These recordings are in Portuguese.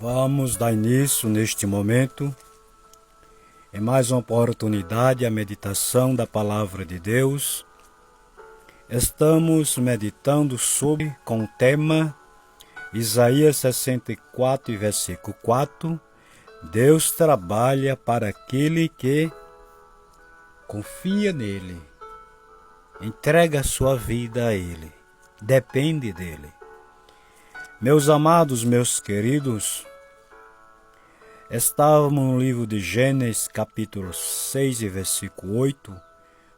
Vamos dar início neste momento em mais uma oportunidade à meditação da Palavra de Deus. Estamos meditando com o tema Isaías 64, versículo 4. Deus trabalha para aquele que confia nele, entrega a sua vida a ele, depende dele. Meus amados, meus queridos, estávamos no livro de Gênesis, capítulo 6, versículo 8,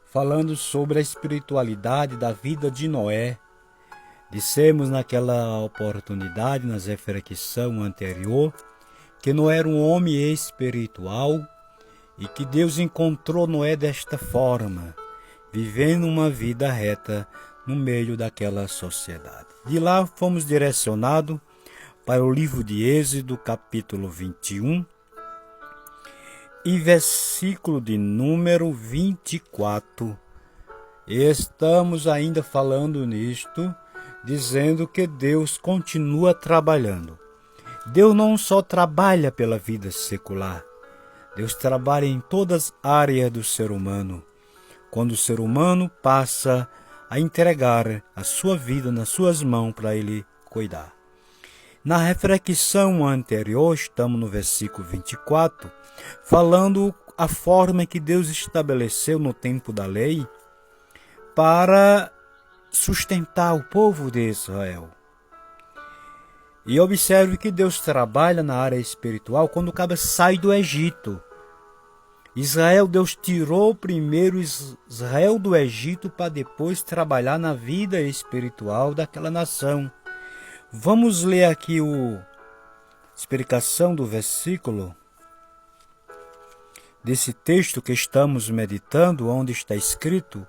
falando sobre a espiritualidade da vida de Noé. Dissemos naquela oportunidade, nas reflexão anterior, que Noé era um homem espiritual e que Deus encontrou Noé desta forma, vivendo uma vida reta no meio daquela sociedade. De lá fomos direcionados para o livro de Êxodo, capítulo 21, e versículo de número 24. E estamos ainda falando nisto, dizendo que Deus continua trabalhando. Deus não só trabalha pela vida secular, Deus trabalha em todas as áreas do ser humano. Quando o ser humano passa a entregar a sua vida nas suas mãos para ele cuidar. Na reflexão anterior, estamos no versículo 24, falando a forma que Deus estabeleceu no tempo da lei para sustentar o povo de Israel. E observe que Deus trabalha na área espiritual quando o cara sai do Egito. Israel, Deus tirou primeiro Israel do Egito para depois trabalhar na vida espiritual daquela nação. Vamos ler aqui a explicação do versículo desse texto que estamos meditando, onde está escrito: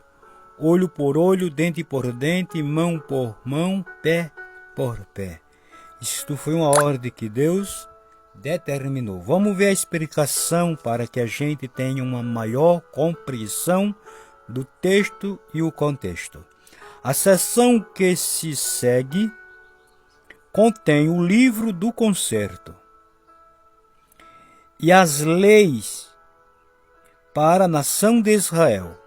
olho por olho, dente por dente, mão por mão, pé por pé. Isto foi uma ordem que Deus determinou. Vamos ver a explicação para que a gente tenha uma maior compreensão do texto e o contexto. A seção que se segue contém o livro do concerto e as leis para a nação de Israel,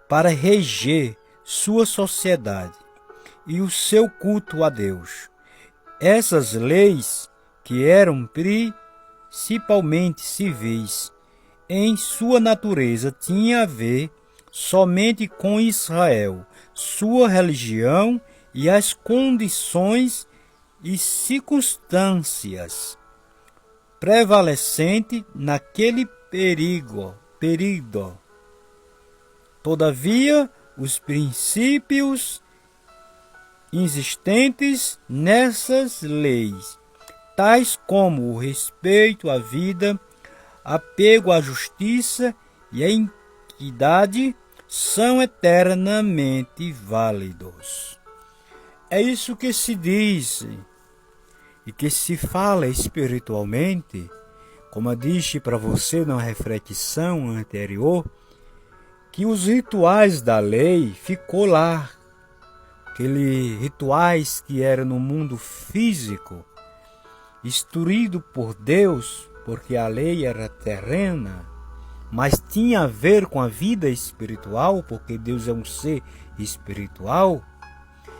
para reger sua sociedade e o seu culto a Deus. Essas leis, que eram principalmente civis, em sua natureza tinha a ver somente com Israel, sua religião e as condições e circunstâncias prevalecentes naquele período. Todavia, os princípios existentes nessas leis, tais como o respeito à vida, apego à justiça e à equidade, são eternamente válidos. É isso que se diz e que se fala espiritualmente, como eu disse para você na reflexão anterior, que os rituais da lei ficou lá. Aqueles rituais que eram no mundo físico, instruído por Deus, porque a lei era terrena, mas tinha a ver com a vida espiritual, porque Deus é um ser espiritual.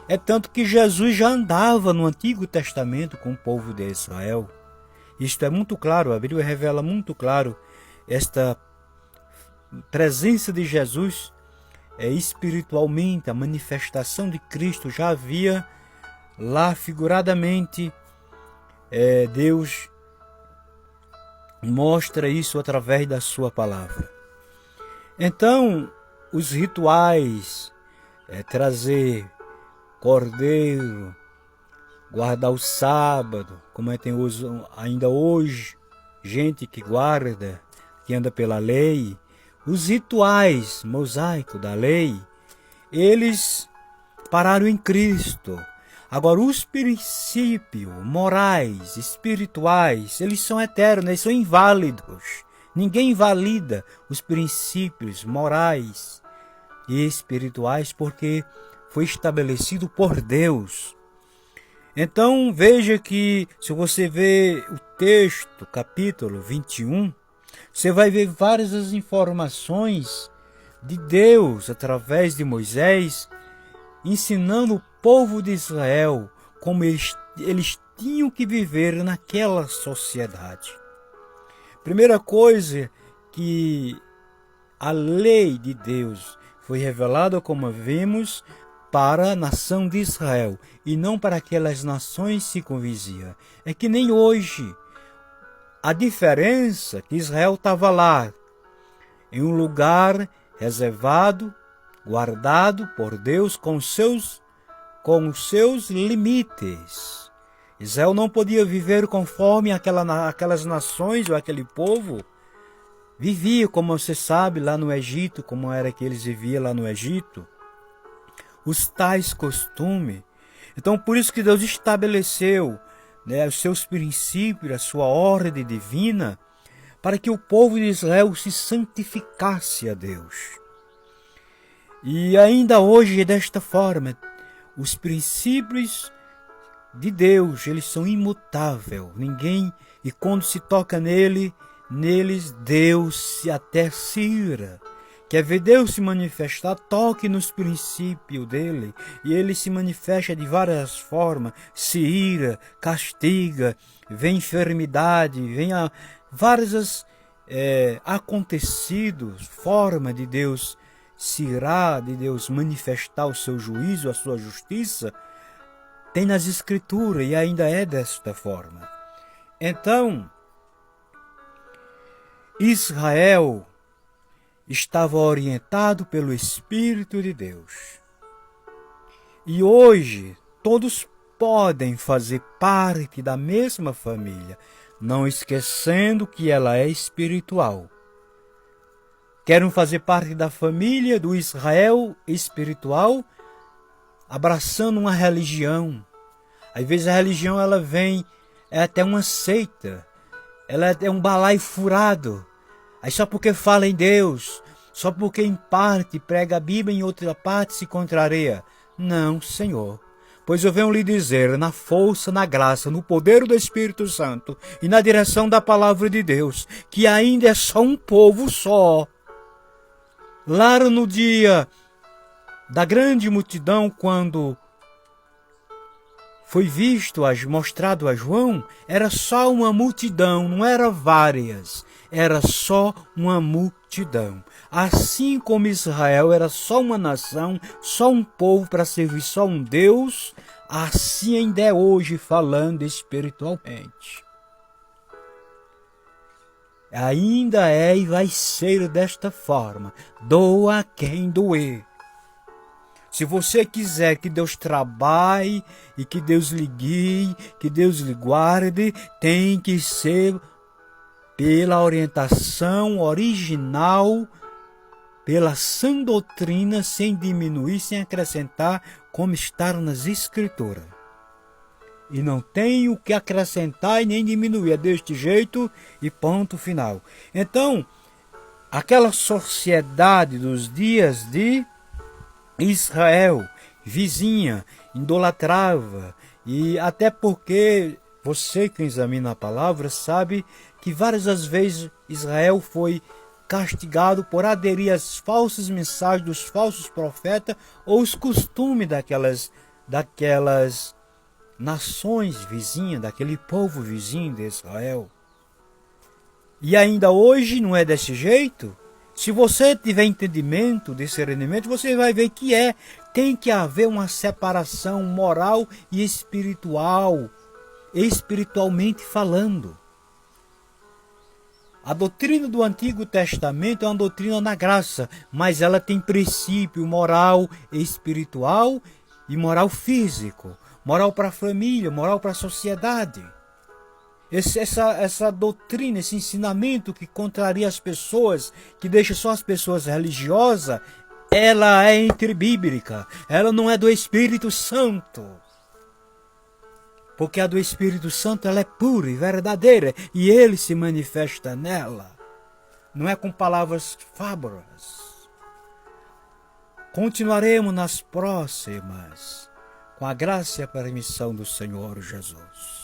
É tanto que Jesus já andava no Antigo Testamento com o povo de Israel. Isto é muito claro, a Bíblia revela muito claro esta presença de Jesus. Espiritualmente, a manifestação de Cristo já havia lá figuradamente. Deus mostra isso através da sua palavra. Então, os rituais, trazer cordeiro, guardar o sábado, como tem ainda hoje, gente que guarda, que anda pela lei. Os rituais mosaicos da lei, eles pararam em Cristo. Agora, os princípios morais, espirituais, eles são eternos, eles são inválidos. Ninguém invalida os princípios morais e espirituais porque foi estabelecido por Deus. Então veja que se você vê o texto, capítulo 21, você vai ver várias as informações de Deus através de Moisés, ensinando o povo de Israel como eles tinham que viver naquela sociedade. Primeira coisa que a lei de Deus foi revelada, como vimos, para a nação de Israel e não para aquelas nações circunvizinhas. É que nem hoje. A diferença que Israel estava lá, em um lugar reservado, guardado por Deus com os seus limites. Israel não podia viver conforme aquelas nações ou aquele povo vivia, como você sabe, lá no Egito, como era que eles viviam lá no Egito, os tais costumes. Então, por isso que Deus estabeleceu, os seus princípios, a sua ordem divina, para que o povo de Israel se santificasse a Deus. E ainda hoje, desta forma, os princípios de Deus, eles são imutáveis. Ninguém, e quando se toca neles, Deus até se ira. Quer ver Deus se manifestar? Toque nos princípios dele. E ele se manifesta de várias formas. Se ira, castiga, vem enfermidade, vem vários acontecidos, forma de Deus se irar, de Deus manifestar o seu juízo, a sua justiça. Tem nas Escrituras e ainda é desta forma. Então, Israel estava orientado pelo Espírito de Deus. E hoje, todos podem fazer parte da mesma família, não esquecendo que ela é espiritual. Querem fazer parte da família do Israel espiritual, abraçando uma religião. Às vezes a religião ela vem, é até uma seita, ela é um balaio furado. Aí só porque fala em Deus, só porque em parte prega a Bíblia, em outra parte se contraria. Não, Senhor. Pois eu venho lhe dizer, na força, na graça, no poder do Espírito Santo e na direção da palavra de Deus, que ainda é só um povo só. Lá no dia da grande multidão, quando foi mostrado a João, era só uma multidão, não era várias, era só uma multidão. Assim como Israel era só uma nação, só um povo para servir só um Deus, assim ainda é hoje falando espiritualmente. Ainda é e vai ser desta forma, doa quem doer. Se você quiser que Deus trabalhe e que Deus lhe guie, que Deus lhe guarde, tem que ser pela orientação original, pela sã doutrina, sem diminuir, sem acrescentar, como está nas Escrituras. E não tem o que acrescentar e nem diminuir, é deste jeito e ponto final. Então, aquela sociedade dos dias de Israel, vizinha, idolatrava, e até porque você que examina a palavra sabe que várias vezes Israel foi castigado por aderir às falsas mensagens dos falsos profetas ou os costumes daquelas nações vizinhas, daquele povo vizinho de Israel. E ainda hoje não é desse jeito? Se você tiver entendimento, discernimento, você vai ver que tem que haver uma separação moral e espiritual, espiritualmente falando. A doutrina do Antigo Testamento é uma doutrina na graça, mas ela tem princípio moral, espiritual e moral físico, moral para a família, moral para a sociedade. Essa doutrina, esse ensinamento que contraria as pessoas, que deixa só as pessoas religiosas, ela é antibíblica, ela não é do Espírito Santo. Porque a do Espírito Santo ela é pura e verdadeira, e ele se manifesta nela. Não é com palavras fábulas. Continuaremos nas próximas, com a graça e a permissão do Senhor Jesus.